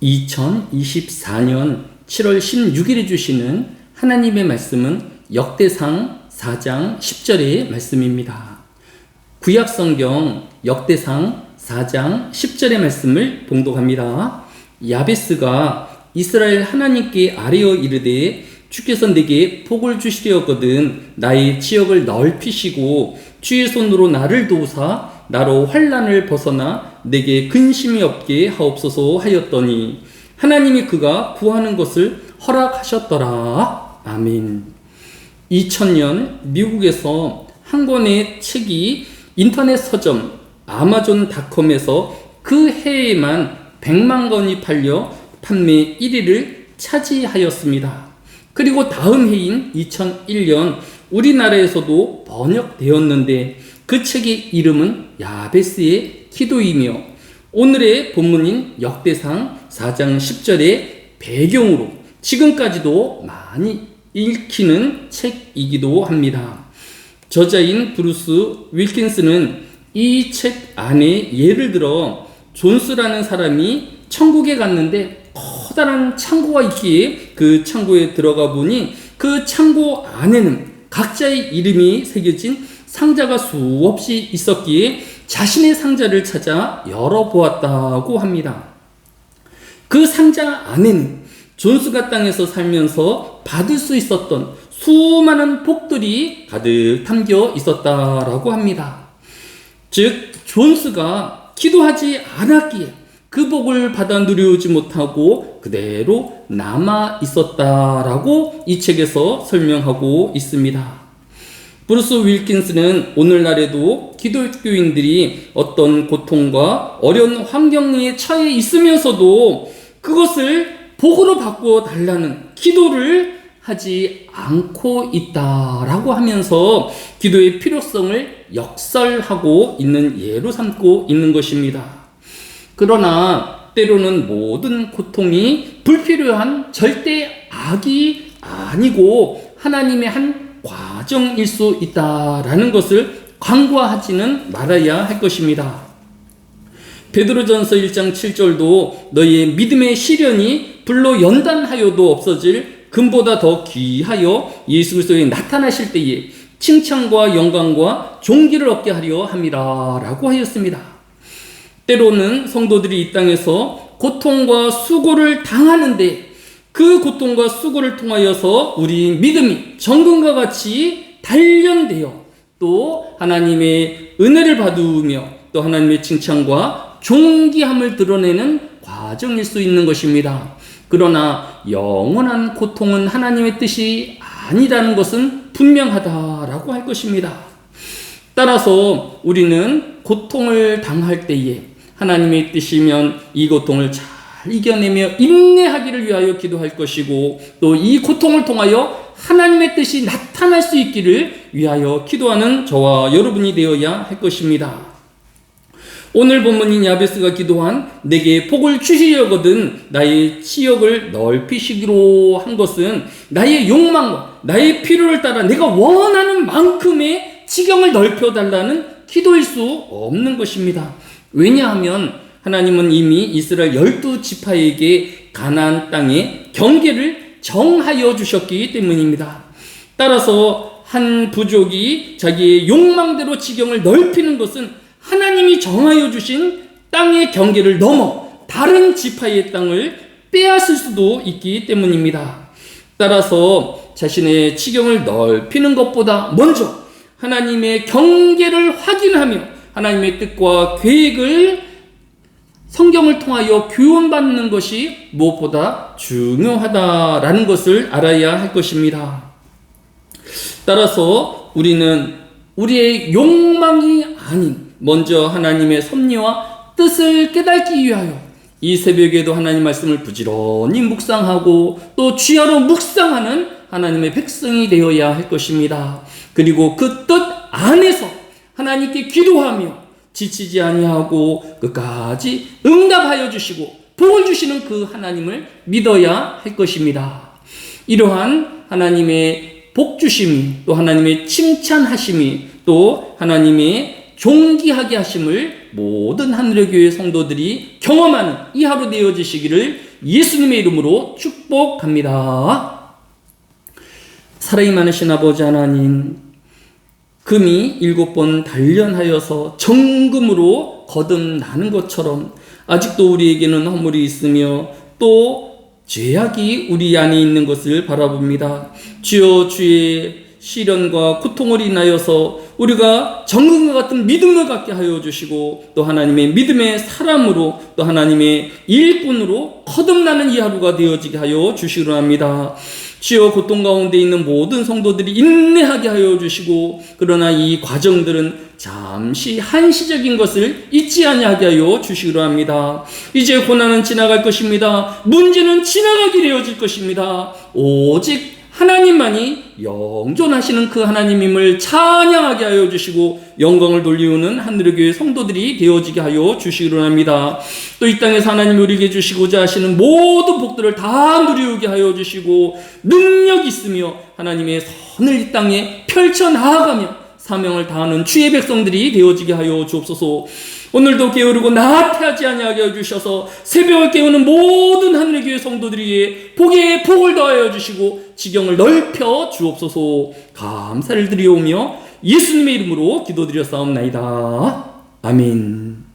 2024년 7월 16일에 주시는 하나님의 말씀은 역대상 4장 10절의 말씀입니다. 구약성경 역대상 4장 10절의 말씀을 봉독합니다. 야베스가 이스라엘 하나님께 아뢰어 이르되 주께서 내게 복을 주시려거든 나의 지역을 넓히시고 주의 손으로 나를 도우사 나로 환난을 벗어나 내게 근심이 없게 하옵소서 하였더니 하나님이 그가 구하는 것을 허락하셨더라. 아멘. 2000년 미국에서 한 권의 책이 인터넷 서점 아마존닷컴에서 그 해에만 100만 권이 팔려 판매 1위를 차지하였습니다. 그리고 다음 해인 2001년 우리나라에서도 번역되었는데 그 책의 이름은 야베스의 기도이며 오늘의 본문인 역대상 4장 10절의 배경으로 지금까지도 많이 읽히는 책이기도 합니다. 저자인 브루스 윌킨스는 이 책 안에 예를 들어 존스라는 사람이 천국에 갔는데 커다란 창고가 있기에 그 창고에 들어가 보니 그 창고 안에는 각자의 이름이 새겨진 상자가 수없이 있었기에 자신의 상자를 찾아 열어보았다고 합니다. 그 상자 안에는 존스가 땅에서 살면서 받을 수 있었던 수많은 복들이 가득 담겨 있었다라고 합니다. 즉 존스가 기도하지 않았기에 그 복을 받아 누려오지 못하고 그대로 남아 있었다라고 이 책에서 설명하고 있습니다. 브루스 윌킨스는 오늘날에도 기독교인들이 어떤 고통과 어려운 환경에 처해 있으면서도 그것을 복으로 바꿔 달라는 기도를 하지 않고 있다라고 하면서 기도의 필요성을 역설하고 있는 예로 삼고 있는 것입니다. 그러나 때로는 모든 고통이 불필요한 절대 악이 아니고 하나님의 한 과정일 수 있다라는 것을 간과하지는 말아야 할 것입니다. 베드로전서 1장 7절도 너희의 믿음의 시련이 불로 연단하여도 없어질 금보다 더 귀하여 예수 그리스도에 나타나실 때에 칭찬과 영광과 존귀를 얻게 하려 함이라 라고 하였습니다. 때로는 성도들이 이 땅에서 고통과 수고를 당하는데 그 고통과 수고를 통하여서 우리 믿음이 정금과 같이 단련되어 또 하나님의 은혜를 받으며 또 하나님의 칭찬과 존귀함을 드러내는 과정일 수 있는 것입니다. 그러나 영원한 고통은 하나님의 뜻이 아니라는 것은 분명하다라고 할 것입니다. 따라서 우리는 고통을 당할 때에 하나님의 뜻이면 이 고통을 잘 이겨내며 인내하기를 위하여 기도할 것이고 또 이 고통을 통하여 하나님의 뜻이 나타날 수 있기를 위하여 기도하는 저와 여러분이 되어야 할 것입니다. 오늘 본문인 야베스가 기도한 내게 복을 주시려거든 나의 지역을 넓히시기로 한 것은 나의 욕망과 나의 필요를 따라 내가 원하는 만큼의 지경을 넓혀달라는 기도일 수 없는 것입니다. 왜냐하면 하나님은 이미 이스라엘 12지파에게 가나안 땅의 경계를 정하여 주셨기 때문입니다. 따라서 한 부족이 자기의 욕망대로 지경을 넓히는 것은 하나님이 정하여 주신 땅의 경계를 넘어 다른 지파의 땅을 빼앗을 수도 있기 때문입니다. 따라서 자신의 지경을 넓히는 것보다 먼저 하나님의 경계를 확인하며 하나님의 뜻과 계획을 성경을 통하여 교훈받는 것이 무엇보다 중요하다라는 것을 알아야 할 것입니다. 따라서 우리는 우리의 욕망이 아닌 먼저 하나님의 섭리와 뜻을 깨닫기 위하여 이 새벽에도 하나님 말씀을 부지런히 묵상하고 또 주야로 묵상하는 하나님의 백성이 되어야 할 것입니다. 그리고 그 뜻 안에서 하나님께 기도하며 지치지 아니하고 끝까지 응답하여 주시고 복을 주시는 그 하나님을 믿어야 할 것입니다. 이러한 하나님의 복 주심이 또 하나님의 칭찬하심이 또 하나님의 존귀하게 하심을 모든 하늘의 교회 성도들이 경험하는 이 하루 되어지시기를 예수님의 이름으로 축복합니다. 사랑이 많으신 아버지 하나님, 금이 7번 단련하여서 정금으로 거듭나는 것처럼 아직도 우리에게는 허물이 있으며 또 죄악이 우리 안에 있는 것을 바라봅니다. 주여, 주의 시련과 고통을 인하여서 우리가 정금과 같은 믿음을 갖게 하여 주시고 또 하나님의 믿음의 사람으로 또 하나님의 일꾼으로 거듭나는 이 하루가 되어지게 하여 주시기로 합니다. 주여, 고통 가운데 있는 모든 성도들이 인내하게 하여 주시고 그러나 이 과정들은 잠시 한시적인 것을 잊지 아니하게 하여 주시기로 합니다. 이제 고난은 지나갈 것입니다. 문제는 지나가게 되어질 것입니다. 오직 하나님만이 영존하시는 그 하나님임을 찬양하게 하여 주시고 영광을 돌리우는 하늘의 교회 성도들이 되어지게 하여 주시기로 합니다. 또 이 땅에서 하나님이 우리에게 주시고자 하시는 모든 복들을 다 누리우게 하여 주시고 능력 있으며 하나님의 선을 이 땅에 펼쳐나가며 사명을 다하는 주의 백성들이 되어지게 하여 주옵소서. 오늘도 게으르고 나태하지 아니하게 해주셔서 새벽을 깨우는 모든 하늘의 교회 성도들이 복에 복을 더하여 주시고 지경을 넓혀 주옵소서. 감사를 드리오며 예수님의 이름으로 기도드렸사옵나이다. 아멘.